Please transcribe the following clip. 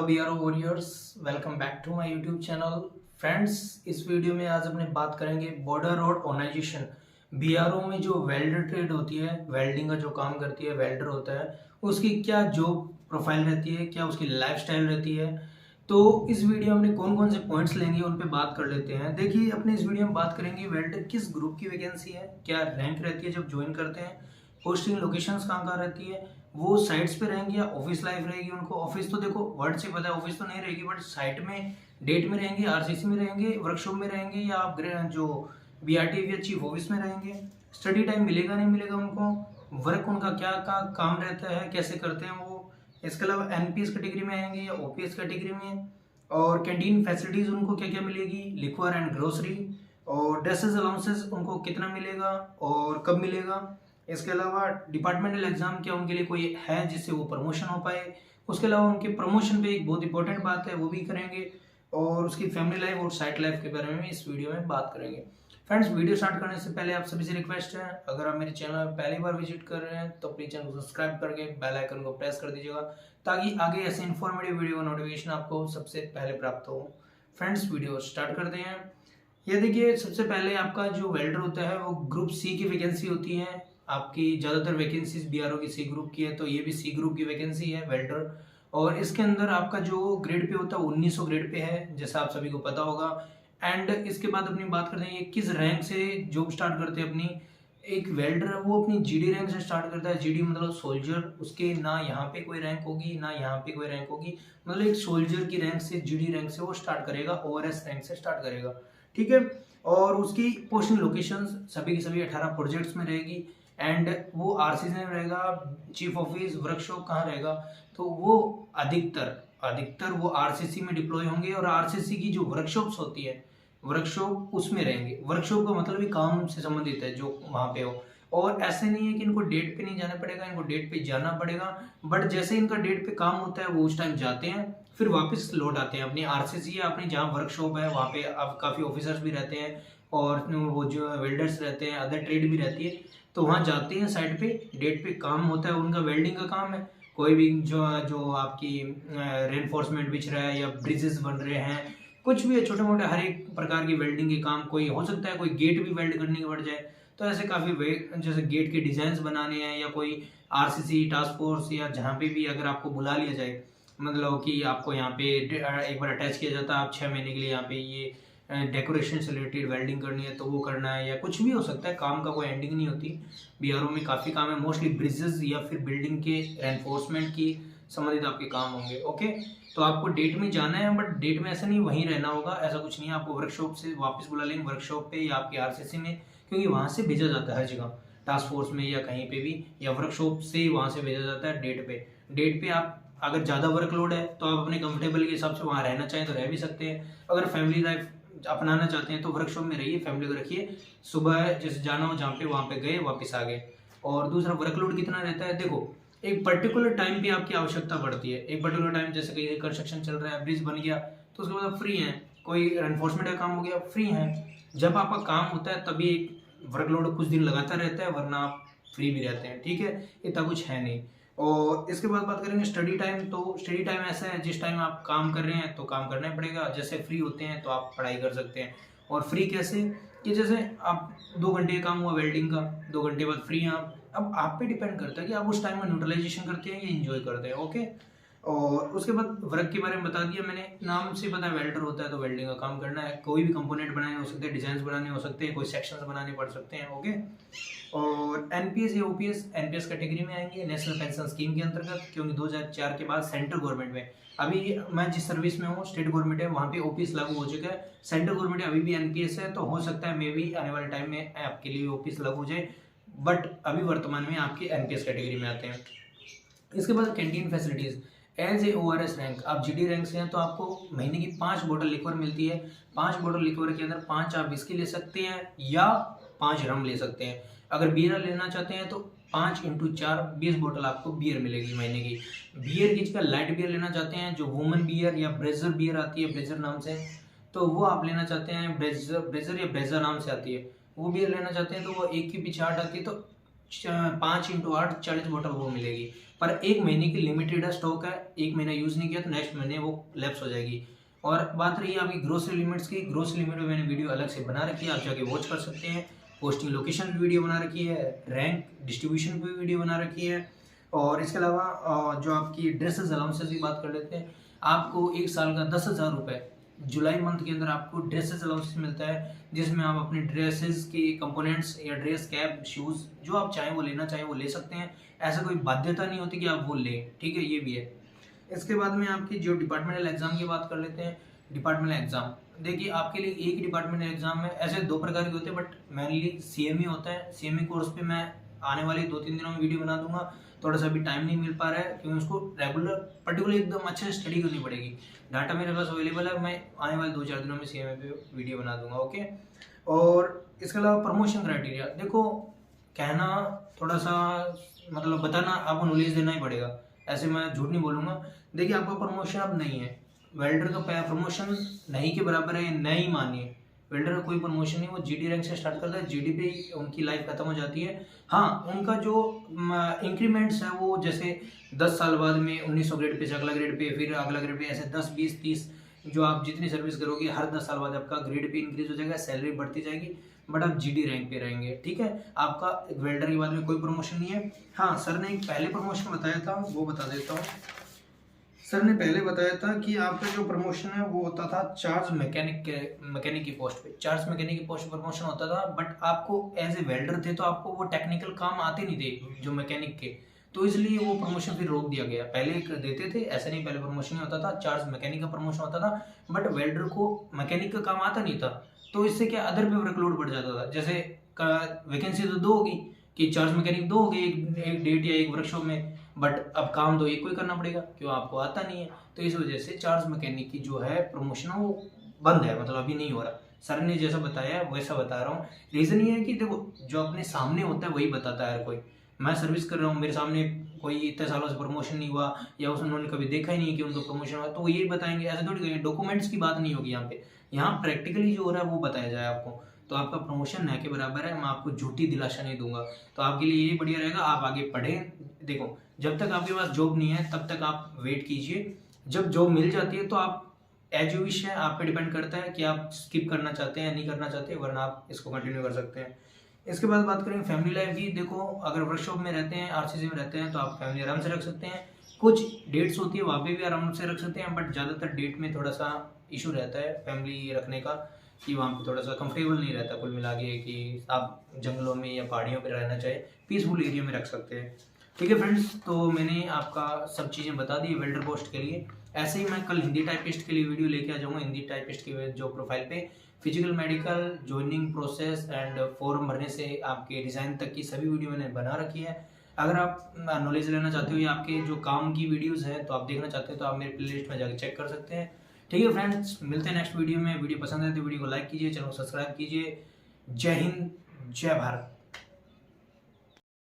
BRO warriors, welcome back to my YouTube channel. Friends, इस video में आज अपने बात करेंगे बॉर्डर रोड ऑर्गेनाइजेशन। बीआरओ में जो वेल्डर ट्रेड होती है, वेल्डिंग का जो काम करती है, वेल्डर होता है, उसकी क्या जॉब प्रोफाइल रहती है, क्या उसकी लाइफस्टाइल रहती है। तो इस वीडियो में कौन कौन से पॉइंट्स लेंगे उन पे बात कर लेते हैं। देखिए, अपने इस वीडियो में बात करेंगे वेल्डर किस ग्रुप की वैकेंसी है, क्या रैंक रहती है जब ज्वाइन करते हैं, पोस्टिंग लोकेशंस कहाँ कहाँ रहती है, वो साइट्स पे रहेंगे या ऑफिस लाइफ रहेगी उनको। ऑफिस तो देखो वर्ड से पता है, ऑफिस तो नहीं रहेगी, बट साइट में डेट में रहेंगे, आरसीसी में रहेंगे, वर्कशॉप में रहेंगे, या आप जो बीआरटी या चीफ ऑफिस में रहेंगे। स्टडी टाइम मिलेगा नहीं मिलेगा उनको, वर्क उनका क्या काम रहता है, कैसे करते हैं वो। इसके अलावा एनपीएस कैटेगरी में आएंगे या ओपीएस कैटेगरी में। और कैंटीन फैसिलिटीज उनको क्या क्या मिलेगी, लिक्वर एंड ग्रोसरी। और ड्रेसेस अलाउंसेस उनको कितना मिलेगा और कब मिलेगा। इसके अलावा डिपार्टमेंटल एग्जाम क्या उनके लिए कोई है जिससे वो प्रमोशन हो पाए। उसके अलावा उनके प्रमोशन पे एक बहुत इंपॉर्टेंट बात है, वो भी करेंगे। और उसकी फैमिली लाइफ और साइट लाइफ के बारे में इस वीडियो में बात करेंगे। फ्रेंड्स, वीडियो स्टार्ट करने से पहले आप सभी से रिक्वेस्ट है, अगर आप मेरे चैनल में पहली बार विजिट कर रहे हैं तो प्लीज चैनल को सब्सक्राइब करके बेल आइकन को प्रेस कर दीजिएगा, ताकि आगे ऐसे इन्फॉर्मेटिव वीडियो का नोटिफिकेशन आपको सबसे पहले प्राप्त हो। फ्रेंड्स, वीडियो स्टार्ट करते हैं। ये देखिए, सबसे पहले आपका जो वेल्डर होता है वो ग्रुप सी की वैकेंसी होती है। आपकी ज़्यादातर वैकेंसीज बीआरओ की सी ग्रुप की है, तो ये भी सी ग्रुप की वैकेंसी है वेल्डर। और इसके अंदर आपका जो ग्रेड पे होता है 1900 ग्रेड पे है, जैसा आप सभी को पता होगा। एंड इसके बाद अपनी बात करते हैं ये किस रैंक से जॉब स्टार्ट करते हैं अपनी। एक वेल्डर है वो अपनी जीडी रैंक से स्टार्ट करता है। जीडी मतलब सोल्जर, उसके ना यहाँ पे कोई रैंक होगी ना यहाँ पे कोई रैंक होगी, मतलब एक सोल्जर की रैंक से, जीडी रैंक से वो स्टार्ट करेगा, ओआरएस रैंक से स्टार्ट करेगा, ठीक है। और उसकी पोस्टिंग लोकेशंस सभी की सभी 18 प्रोजेक्ट्स में रहेगी। एंड वो आरसीसी में रहेगा, चीफ ऑफिस वर्कशॉप कहाँ रहेगा, तो वो अधिकतर वो आरसीसी में डिप्लॉय होंगे। और आरसीसी की जो वर्कशॉप्स होती है, वर्कशॉप उसमें रहेंगे। वर्कशॉप का मतलब भी काम से संबंधित है जो वहाँ पे हो। और ऐसे नहीं है कि इनको डेट पे नहीं जाना पड़ेगा, इनको डेट पे जाना पड़ेगा, बट जैसे इनका डेट पे काम होता है वो उस टाइम जाते हैं, फिर वापस लौट आते हैं अपनी आरसीसी या अपनी जहाँ वर्कशॉप है वहाँ पे। अब काफ़ी ऑफिसर्स भी रहते हैं और वो जो वेल्डर्स रहते हैं, अदर ट्रेड भी रहती है, तो वहाँ जाते हैं साइड पे, डेट पे काम होता है उनका, वेल्डिंग का काम है। कोई भी जो जो आपकी रेनफोर्समेंट बिछ रहा है या ब्रिजेस बन रहे हैं, कुछ भी है, छोटे मोटे हर एक प्रकार की वेल्डिंग के काम, कोई हो सकता है कोई गेट भी वेल्ड करनी पड़ जाए, तो ऐसे काफ़ी जैसे गेट के डिजाइन बनाने हैं, या कोई आरसीसी टास्क फोर्स या जहाँ पे भी अगर आपको बुला लिया जाए, मतलब कि आपको यहाँ पे एक बार अटैच किया जाता है, आप 6 महीने के लिए यहाँ पे ये डेकोरेशन से रिलेटेड वेल्डिंग करनी है तो वो करना है, या कुछ भी हो सकता है, काम का कोई एंडिंग नहीं होती। बीआरओ में काफ़ी काम है, मोस्टली ब्रिजेस या फिर बिल्डिंग के रेनफोर्समेंट की संबंधित आपके काम होंगे, ओके। तो आपको डेट में जाना है, बट डेट में ऐसा नहीं वहीं रहना होगा, ऐसा कुछ नहीं है। आपको वर्कशॉप से वापस बुला लेंगे, वर्कशॉप पे या आपकी आरसीसी में, क्योंकि वहाँ से भेजा जाता है हर जगह, टास्क फोर्स में या कहीं पे भी, या वर्कशॉप से वहाँ से भेजा जाता है डेट पे आप अगर ज़्यादा वर्कलोड है तो आप अपने कंफर्टेबल के हिसाब से वहाँ रहना चाहें तो रह भी सकते हैं। अगर फैमिली लाइफ अपनाना चाहते हैं तो वर्कशॉप में रहिए, फैमिली को रखिए, सुबह जैसे जाना हो जहाँ पे वहाँ पे गए, वापस आ गए। और दूसरा, वर्कलोड कितना रहता है, देखो एक पर्टिकुलर टाइम पे आपकी आवश्यकता पड़ती है। एक पर्टिकुलर टाइम, जैसे कहीं कंस्ट्रक्शन चल रहा है, ब्रिज बन गया, तो उसके बाद आप फ्री हैं, कोई एनफोर्समेंट का काम हो गया, फ्री हैं। जब आपका काम होता है तभी एक वर्कलोड कुछ दिन लगातार रहता है, वरना आप फ्री भी रहते हैं, ठीक है, इतना कुछ है नहीं। और इसके बाद बात करेंगे स्टडी टाइम। तो स्टडी टाइम ऐसा है, जिस टाइम आप काम कर रहे हैं तो काम करना ही पड़ेगा, जैसे फ्री होते हैं तो आप पढ़ाई कर सकते हैं। और फ्री कैसे, कि जैसे आप 2 घंटे का काम हुआ वेल्डिंग का, 2 घंटे बाद फ्री हैं आप। अब आप पे डिपेंड करता है कि आप उस टाइम में न्यूट्रलाइजेशन करते हैं या एंजॉय करते हैं, ओके। और उसके बाद वर्क के बारे में बता दिया मैंने, नाम से पता है वेल्डर होता है तो वेल्डिंग का काम करना है। कोई भी कंपोनेंट बनाने हो सकते हैं, डिजाइन बनाने हो सकते हैं, कोई सेक्शंस बनाने पड़ सकते हैं, ओके। और एनपीएस या ओपीएस, एनपीएस कैटेगरी में आएंगे, नेशनल पेंशन स्कीम के अंतर्गत, क्योंकि 2004 के बाद सेंट्रल गवर्नमेंट में, अभी मैं जिस सर्विस में हूँ स्टेट गवर्नमेंट है, वहाँ पे ओपीएस लागू हो चुका है। सेंट्रल गवर्नमेंट अभी भी एनपीएस है, तो हो सकता है मे भी आने वाले टाइम में आपके लिए ओपीएस लागू हो जाए, बट अभी वर्तमान में आपके एनपीएस कैटेगरी में आते हैं। इसके बाद canteen facilities, as a ORS rank, आप जीडी रैंक से हैं तो आपको महीने की 5 बोतल लिक्वर मिलती है। 5 बोतल लिक्वर के अंदर 5 आप विस्की ले सकते हैं या 5 रम ले सकते हैं। अगर बियर लेना चाहते हैं तो 5 × 4 20 बोतल आपको बियर मिलेगी महीने की। बियर की जगह लाइट बियर लेना चाहते हैं, जो वुमन बियर या ब्रेजर बियर आती है, ब्रेजर नाम से, तो वो आप लेना चाहते हैं, ब्रेजर या ब्रेजर नाम से आती है, वो बियर लेना चाहते हैं तो वो 1 के पीछे 8 आती है, तो 5x8 40 बोतल वो मिलेगी, पर 1 महीने की लिमिटेड स्टॉक है। 1 महीना यूज़ नहीं किया तो नेक्स्ट महीने वो लैप्स हो जाएगी। और बात रही है आपकी ग्रोसरी लिमिट्स की, ग्रोसरी लिमिट में मैंने वीडियो अलग से बना रखी है, आप जाके वॉच कर सकते हैं। पोस्टिंग लोकेशन भी वीडियो बना रखी है, रैंक डिस्ट्रीब्यूशन भी वीडियो बना रखी है। और इसके अलावा जो आपकी ड्रेसेस अलाउंसेस की बात कर लेते हैं, आपको 1 साल का 10,000 रुपये जुलाई मंथ के अंदर आपको ड्रेसेस अलाउंस मिलता है, जिसमें आप अपने ड्रेसेस के कंपोनेंट्स या ड्रेस कैप शूज़ जो आप चाहें वो लेना चाहें वो ले सकते हैं। ऐसा कोई बाध्यता नहीं होती कि आप वो लें, ठीक है, ये भी है। इसके बाद में आपकी जो डिपार्टमेंटल एग्जाम की बात कर लेते हैं। डिपार्टमेंटल एग्जाम देखिए आपके लिए एक ही डिपार्टमेंटल एग्जाम है, ऐसे 2 प्रकार के होते हैं, बट मेनली सीएमई होता है। सीएमई कोर्स पे मैं आने वाले 2-3 दिनों में वीडियो बना दूंगा। थोड़ा सा अभी टाइम नहीं मिल पा रहा है क्योंकि उसको रेगुलर पर्टिकुलर एकदम अच्छे से स्टडी करनी पड़ेगी। डाटा मेरे पास अवेलेबल है, मैं आने वाले 2-4 दिनों में सीएमई पे वीडियो बना दूंगा, ओके। और इसके अलावा प्रमोशन क्राइटेरिया देखो, कहना थोड़ा सा मतलब बताना आपको नॉलेज देना ही पड़ेगा, ऐसे मैं झूठ नहीं बोलूँगा। देखिए आपका प्रमोशन अब नहीं है, वेल्डर का प्रमोशन नहीं के बराबर है, नहीं मानिए। वेल्डर का कोई प्रमोशन नहीं, वो जीडी रैंक से स्टार्ट करता है, जीडी पे उनकी लाइफ खत्म हो जाती है। हाँ, उनका जो इंक्रीमेंट्स है वो जैसे 10 साल बाद में 1900 ग्रेड पे से अगला ग्रेड पे, फिर अगला ग्रेड पे, ऐसे 10, 20, 30 जो आप जितनी सर्विस करोगे हर 10 साल बाद आपका ग्रेड पे इंक्रीज हो जाएगा, सैलरी बढ़ती जाएगी, बट आप जीडी रैंक पे रहेंगे, ठीक है। आपका वेल्डर के बाद में कोई प्रमोशन नहीं है। हाँ, सर ने एक पहले प्रमोशन बताया था, वो बता देता हूँ। सर ने पहले बताया था कि आपका जो प्रमोशन है वो होता था चार्ज मैकेनिक की पोस्ट पे, चार्ज मैकेनिक की पोस्ट प्रमोशन होता था, बट आपको एज ए वेल्डर थे तो आपको वो टेक्निकल काम आते नहीं थे जो मैकेनिक के, तो इसलिए वो प्रमोशन फिर रोक दिया गया। पहले देते थे, ऐसा नहीं, पहले प्रमोशन नहीं होता था, चार्ज मैकेनिक का प्रमोशन होता था, बट वेल्डर को मैकेनिक का काम आता नहीं था, तो इससे क्या अदर पे वर्कलोड बढ़ जाता था। जैसे वैकेंसी तो 2 होगी कि चार्ज मैकेनिक 2 हो गए एक डेट या एक वर्कशॉप में, बट अब काम तो एक को ही करना पड़ेगा क्यों, आपको आता नहीं है। तो इस वजह से चार्ज मैकेनिक की जो है प्रमोशन वो बंद है, मतलब अभी नहीं हो रहा। सर ने जैसा बताया वैसा बता रहा हूँ। रीज़न ये है कि देखो, जो अपने सामने होता है वही बताता है हर कोई। मैं सर्विस कर रहा हूँ, मेरे सामने कोई इतने सालों से प्रमोशन नहीं हुआ या उन्होंने कभी देखा ही नहीं कि उनको प्रमोशन हुआ, तो वो यही बताएंगे, ऐसे थोड़ी करेंगे। डॉक्यूमेंट्स की बात नहीं होगी यहाँ पे, यहाँ प्रैक्टिकली जो हो रहा है वो बताया जाए आपको, तो आपका प्रमोशन न के बराबर है। मैं आपको झूठी दिलासा नहीं दूंगा, तो आपके लिए ये बढ़िया रहेगा, आप आगे पढ़ें। देखो, जब तक आपके पास जॉब नहीं है तब तक आप वेट कीजिए, जब जॉब मिल जाती है तो आप एज यू विश है, आप पे डिपेंड करता है कि आप स्किप करना चाहते हैं या नहीं करना चाहते, वरना आप इसको कंटिन्यू कर सकते हैं। इसके बाद बात करें फैमिली लाइफ की। देखो, अगर वर्कशॉप में रहते हैं, आरसीसी में रहते हैं, तो आप फैमिली आराम से रख सकते हैं। कुछ डेट्स होती है वहाँ पे भी आराम से रख सकते हैं, बट ज़्यादातर डेट में थोड़ा सा इशू रहता है फैमिली रखने का, कि वहाँ पे थोड़ा सा कंफर्टेबल नहीं रहता कुल मिला के, कि आप जंगलों में या पहाड़ियों पर रहना चाहे, पीसफुल एरिया में रख सकते हैं। ठीक है फ्रेंड्स, तो मैंने आपका सब चीज़ें बता दी वेल्डर पोस्ट के लिए। ऐसे ही मैं कल हिंदी टाइपिस्ट के लिए वीडियो लेके आ जाऊँगा। हिंदी टाइपिस्ट की जो प्रोफाइल पे physical, medical, joining process and form भरने से आपके डिज़ाइन तक की सभी वीडियो मैंने बना रखी है। अगर आप नॉलेज लेना चाहते हो या आपके जो काम की वीडियोस हैं तो आप देखना चाहते हो, तो आप मेरे प्लेलिस्ट में जाकर चेक कर सकते हैं। ठीक है फ्रेंड्स, मिलते हैं नेक्स्ट वीडियो में। वीडियो पसंद है तो वीडियो को लाइक कीजिए, चैनल को सब्सक्राइब कीजिए। जय हिंद, जय भारत।